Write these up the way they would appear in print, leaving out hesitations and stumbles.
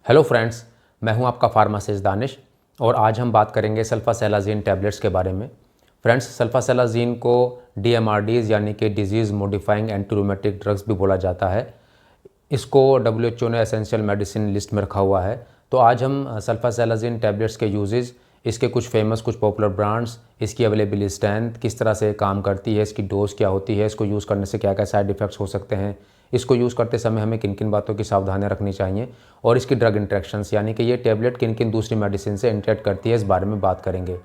Hello friends, मैं हूं आपका फार्मासिस्ट दानिश और आज हम बात करेंगे सल्फासेलाज़िन टैबलेट्स के बारे में। फ्रेंड्स, सल्फासेलाज़िन को डीएमआरडीज़ यानी कि disease modifying anti rheumatic drugs भी बोला जाता है। इसको डब्ल्यूएचओ ने एसेंशियल मेडिसिन लिस्ट में रखा हुआ है। तो आज हम सल्फासेलाज़िन टैबलेट्स के यूजेस, इसके कुछ फेमस कुछ पॉपुलर ब्रांड्स, इसकी अवेलेबल स्ट्रेंथ, किस तरह से काम करती है, इसकी डोज क्या होती है, इसको यूज़ करने से क्या क्या साइड इफ़ेक्ट्स हो सकते हैं, इसको यूज़ करते समय हमें किन किन बातों की सावधानियां रखनी चाहिए और इसकी ड्रग इंटरेक्शंस यानी कि ये टैबलेट किन किन दूसरी मेडिसिन से इंटरेक्ट करती है, इस बारे में बात करेंगे।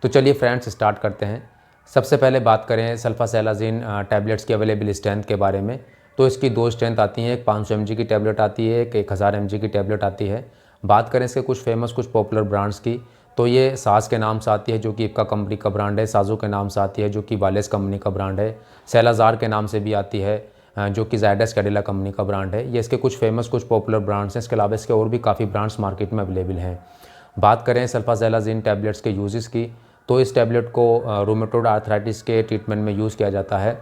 तो चलिए फ्रेंड्स, स्टार्ट करते हैं। सबसे पहले बात करें सल्फासेलाज़िन टैबलेट्स की अवेलेबल स्ट्रेंथ के बारे में। तो इसकी दो स्ट्रेंथ आती हैं, एक 500 mg की टैबलेट आती है, एक 1000 mg की टैबलेट आती है। बात करें इसके कुछ फेमस कुछ पॉपुलर ब्रांड्स की, तो ये सास के नाम से आती है जो कि इप्का कंपनी का ब्रांड है, साजो के नाम से आती है जो कि वालेस कंपनी का ब्रांड है, सेलाज़ार के नाम से भी आती है जो कि ज़ायडस कैडिला कंपनी का ब्रांड है। ये इसके कुछ फेमस कुछ पॉपुलर ब्रांड्स हैं। इसके अलावा इसके और भी काफ़ी ब्रांड्स मार्केट में अवेलेबल हैं। बात करें सल्फासेलाज़िन टैबलेट्स के यूजेस की, तो इस टैबलेट को रूमेटॉइड आर्थराइटिस के ट्रीटमेंट में यूज़ किया जाता है।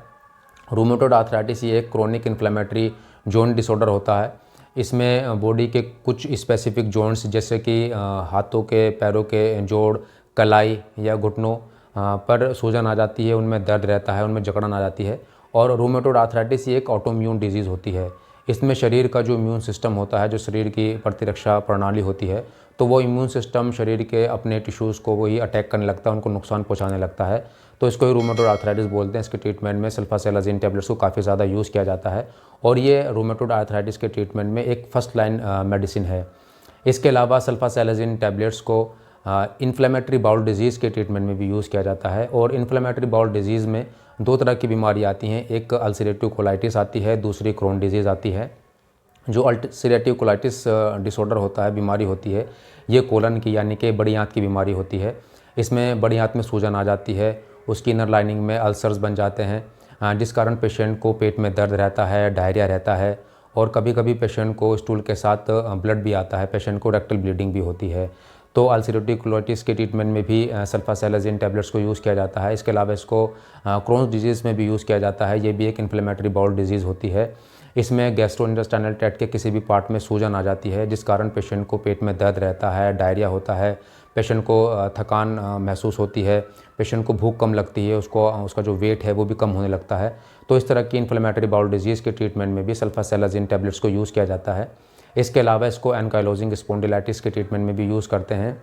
रूमेटॉइड आर्थराइटिस ये एक क्रोनिक इन्फ्लेमेटरी जॉइंट डिसऑर्डर होता है। इसमें बॉडी के कुछ स्पेसिफिक जॉइंट्स जैसे कि हाथों के, पैरों के जोड़, कलाई या घुटनों पर सूजन आ जाती है, उनमें दर्द रहता है, उनमें जकड़न आ जाती है। और रूमेटॉइड आर्थराइटिस ये एक ऑटोइम्यून डिजीज़ होती है। इसमें शरीर का जो इम्यून सिस्टम होता है, जो शरीर की प्रतिरक्षा प्रणाली होती है, तो वो इम्यून सिस्टम शरीर के अपने टिश्यूज़ को वही अटैक करने लगता है, उनको नुकसान पहुंचाने लगता है। तो इसको ही रूमेटॉइड आर्थराइटिस बोलते हैं। इसके ट्रीटमेंट में सल्फासेलाज़िन टैबलेट्स को काफ़ी ज़्यादा यूज़ किया जाता है और ये रूमेटॉइड आर्थराइटिस के ट्रीटमेंट में एक फर्स्ट लाइन मेडिसिन है। इसके अलावा सल्फासेलाज़िन टैबलेट्स को इन्फ्लेमेटरी बाउल डिजीज़ के ट्रीटमेंट में भी यूज़ किया जाता है। और इन्फ्लेमेटरी बाउल डिजीज़ में दो तरह की बीमारी आती हैं, एक अल्सरेटिव कोलाइटिस आती है, दूसरी क्रोन डिजीज़ आती है। जो अल्सरेटिव कोलाइटिस डिसऑर्डर होता है, बीमारी होती है, ये कोलन की यानी कि बड़ी आंत की बीमारी होती है। इसमें बड़ी आंत में सूजन आ जाती है, उसकी इनर लाइनिंग में अल्सर्स बन जाते हैं, जिस कारण पेशेंट को पेट में दर्द रहता है, डायरिया रहता है और कभी कभी पेशेंट को स्टूल के साथ ब्लड भी आता है, पेशेंट को रेक्टल ब्लीडिंग भी होती है। तो अल्सरेटिव कोलाइटिस के ट्रीटमेंट में भी सल्फासेलाज़िन टैबलेट्स को यूज़ किया जाता है। इसके अलावा इसको क्रोन्स डिजीज़ में भी यूज़ किया जाता है। ये भी एक इन्फ्लेमेटरी बाउल डिजीज़ होती है। इसमें गैस्ट्रोइंटेस्टाइनल ट्रैक्ट के किसी भी पार्ट में सूजन आ जाती है, जिस कारण पेशेंट को पेट में दर्द रहता है, डायरिया होता है, पेशेंट को थकान महसूस होती है, पेशेंट को भूख कम लगती है, उसका जो वेट है वो भी कम होने लगता है। तो इस तरह की इन्फ्लेमेटरी बाउल डिजीज़ के ट्रीटमेंट में भी सल्फासेलाज़िन टैबलेट्स को यूज़ किया जाता है। इसके अलावा इसको एनकाइलोजिंग स्पॉन्डिलाइटिस के ट्रीटमेंट में भी यूज़ करते हैं।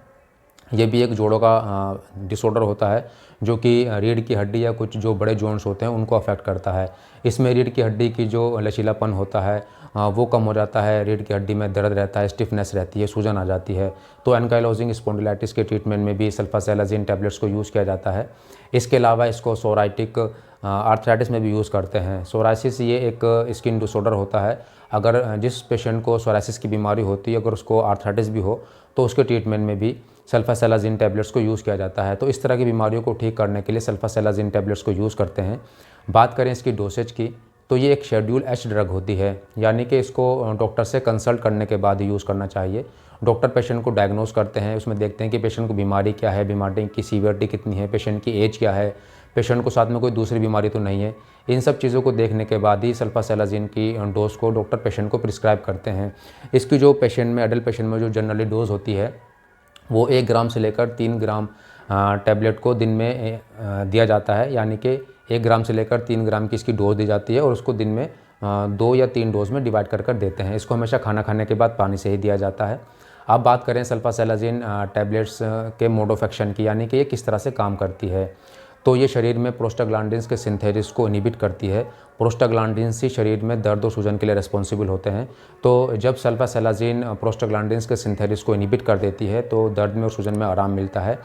ये भी एक जोड़ों का डिसऑर्डर होता है जो कि रीढ़ की हड्डी या कुछ जो बड़े जॉइंट्स होते हैं उनको अफेक्ट करता है। इसमें रीढ़ की हड्डी की जो लचीलापन होता है वो कम हो जाता है, रीढ़ की हड्डी में दर्द रहता है, स्टिफनेस रहती है, सूजन आ जाती है। तो एनकाइलोजिंग स्पॉन्डिलाइटिस के ट्रीटमेंट में भी सल्फासेलाज़िन टैबलेट्स को यूज़ किया जाता है। इसके अलावा इसको सोराइटिक आर्थराइटिस में भी यूज़ करते हैं। सोराइसिस ये एक स्किन डिसऑर्डर होता है। अगर जिस पेशेंट को सोराइसिस की बीमारी होती है, अगर उसको आर्थराइटिस भी हो, तो उसके ट्रीटमेंट में भी सल्फासेलाज़िन टैबलेट्स को यूज़ किया जाता है। तो इस तरह की बीमारियों को ठीक करने के लिए सल्फासेलाज़िन टैबलेट्स को यूज़ करते हैं। बात करें इसकी डोसेज की, तो ये एक शेड्यूल एच ड्रग होती है, यानी कि इसको डॉक्टर से कंसल्ट करने के बाद ही यूज़ करना चाहिए। डॉक्टर पेशेंट को डायग्नोस करते हैं, उसमें देखते हैं कि पेशेंट को बीमारी क्या है, बीमारी की सीवियरिटी कितनी है, पेशेंट की एज क्या है, पेशेंट को साथ में कोई दूसरी बीमारी तो नहीं है। इन सब चीज़ों को देखने के बाद ही सल्फासेलाज़िन की डोज को डॉक्टर पेशेंट को प्रिस्क्राइब करते हैं। इसकी जो पेशेंट में, एडल्ट पेशेंट में जो जनरली डोज होती है वो 1 ग्राम से लेकर 3 ग्राम टैबलेट को दिन में दिया जाता है, यानी कि 1 ग्राम से लेकर 3 ग्राम की इसकी डोज दी जाती है और उसको दिन में 2 या 3 डोज में डिवाइड कर कर देते हैं। इसको हमेशा खाना खाने के बाद पानी से ही दिया जाता है। अब बात करें सल्फासेलाज़िन टैबलेट्स के मोड ऑफ एक्शन की, यानी कि ये किस तरह से काम करती है। तो ये शरीर में प्रोस्टाग्लैंडिन्स के सिंथेसिस को इनहिबिट करती है। प्रोस्टाग्लैंडिन्स ही शरीर में दर्द और सूजन के लिए रिस्पॉन्सिबल होते हैं। तो जब सल्फासेलाज़िन प्रोस्टाग्लैंडिन्स के सिंथेसिस को इनहिबिट कर देती है तो दर्द में और सूजन में आराम मिलता है।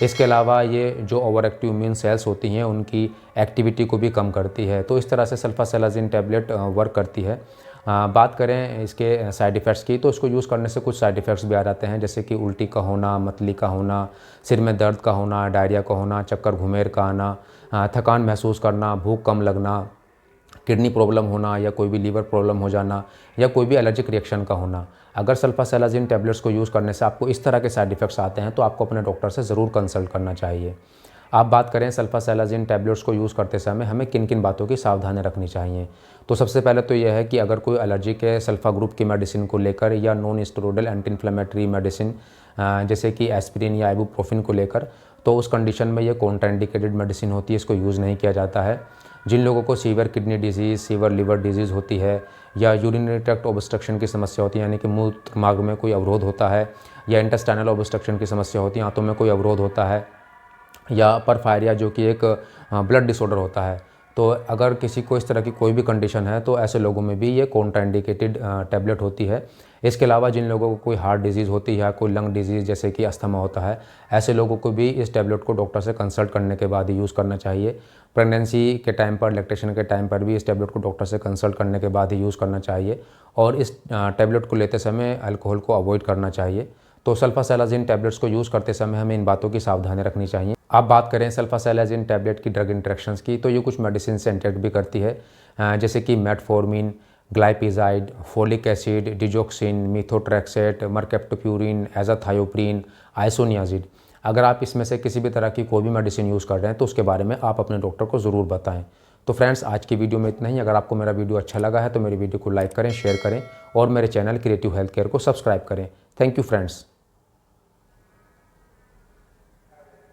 इसके अलावा ये जो ओवर एक्टिव इम्यून सेल्स होती हैं उनकी एक्टिविटी को भी कम करती है। तो इस तरह से सल्फासेलाज़िन टैबलेट वर्क करती है। बात करें इसके साइड इफ़ेक्ट्स की, तो इसको यूज़ करने से कुछ साइड इफ़ेक्ट्स भी आ जाते हैं, जैसे कि उल्टी का होना, मतली का होना, सिर में दर्द का होना, डायरिया का होना, चक्कर घुमेर का आना, थकान महसूस करना, भूख कम लगना, किडनी प्रॉब्लम होना या कोई भी लीवर प्रॉब्लम हो जाना या कोई भी एलर्जिक रिएक्शन का होना। अगर सल्फासेलाज़िन टैबलेट्स को यूज़ करने से आपको इस तरह के साइड इफ़ेक्ट्स आते हैं तो आपको अपने डॉक्टर से ज़रूर कंसल्ट करना चाहिए। आप बात करें सल्फासेलाज़िन टैबलेट्स को यूज़ करते समय हमें किन किन बातों की सावधानी रखनी चाहिए। तो सबसे पहले तो यह है कि अगर कोई एलर्जिक है सल्फा ग्रुप की मेडिसिन को लेकर या non steroidal anti inflammatory medicine जैसे कि एस्पिरिन या आइबुप्रोफिन को लेकर, तो उस कंडीशन में ये कॉन्ट्राइंडिकेटेड मेडिसिन होती है, इसको यूज़ नहीं किया जाता है। जिन लोगों को severe kidney disease, severe liver disease होती है या यूरिनरी ट्रैक्ट ऑब्स्ट्रक्शन की समस्या होती है, यानी कि मूत्र मार्ग में कोई अवरोध होता है, या इंटेस्टाइनल ऑब्स्ट्रक्शन की समस्या होती है, आंतों में कोई अवरोध होता है, या परफायरिया जो कि एक ब्लड डिसऑर्डर होता है, तो अगर किसी को इस तरह की कोई भी कंडीशन है तो ऐसे लोगों में भी ये कॉन्ट्राइंडिकेटेड टैबलेट होती है। इसके अलावा जिन लोगों को कोई हार्ट डिजीज़ होती है, कोई लंग डिजीज़ जैसे कि अस्थमा होता है, ऐसे लोगों को भी इस टैबलेट को डॉक्टर से कंसल्ट करने के बाद ही यूज़ करना चाहिए। प्रेगनेंसी के टाइम पर, लैक्टेशन के टाइम पर भी इस टैबलेट को डॉक्टर से कंसल्ट करने के बाद ही यूज़ करना चाहिए, और इस टैबलेट को लेते समय अल्कोहल को अवॉइड करना चाहिए। तो सल्फासेलाज़िन टैबलेट्स को यूज़ करते समय हमें इन बातों की सावधानी रखनी चाहिए। आप बात करें सल्फासेलाज़िन टैबलेट की ड्रग इंटरेक्शंस की, तो ये कुछ मेडिसिन से इंटरेक्ट भी करती है, जैसे कि metformin, glipizide, folic acid, digoxin, methotrexate, mercaptopurine, azathioprine, isoniazid. अगर आप इसमें से किसी भी तरह की कोई भी मेडिसिन यूज़ कर रहे हैं तो उसके बारे में आप अपने डॉक्टर को ज़रूर बताएं। तो फ्रेंड्स, आज की वीडियो में इतना ही। अगर आपको मेरा वीडियो अच्छा लगा है तो मेरी वीडियो को लाइक करें, शेयर करें और मेरे चैनल क्रिएटिव हेल्थ केयर को सब्सक्राइब करें। Thank you friends.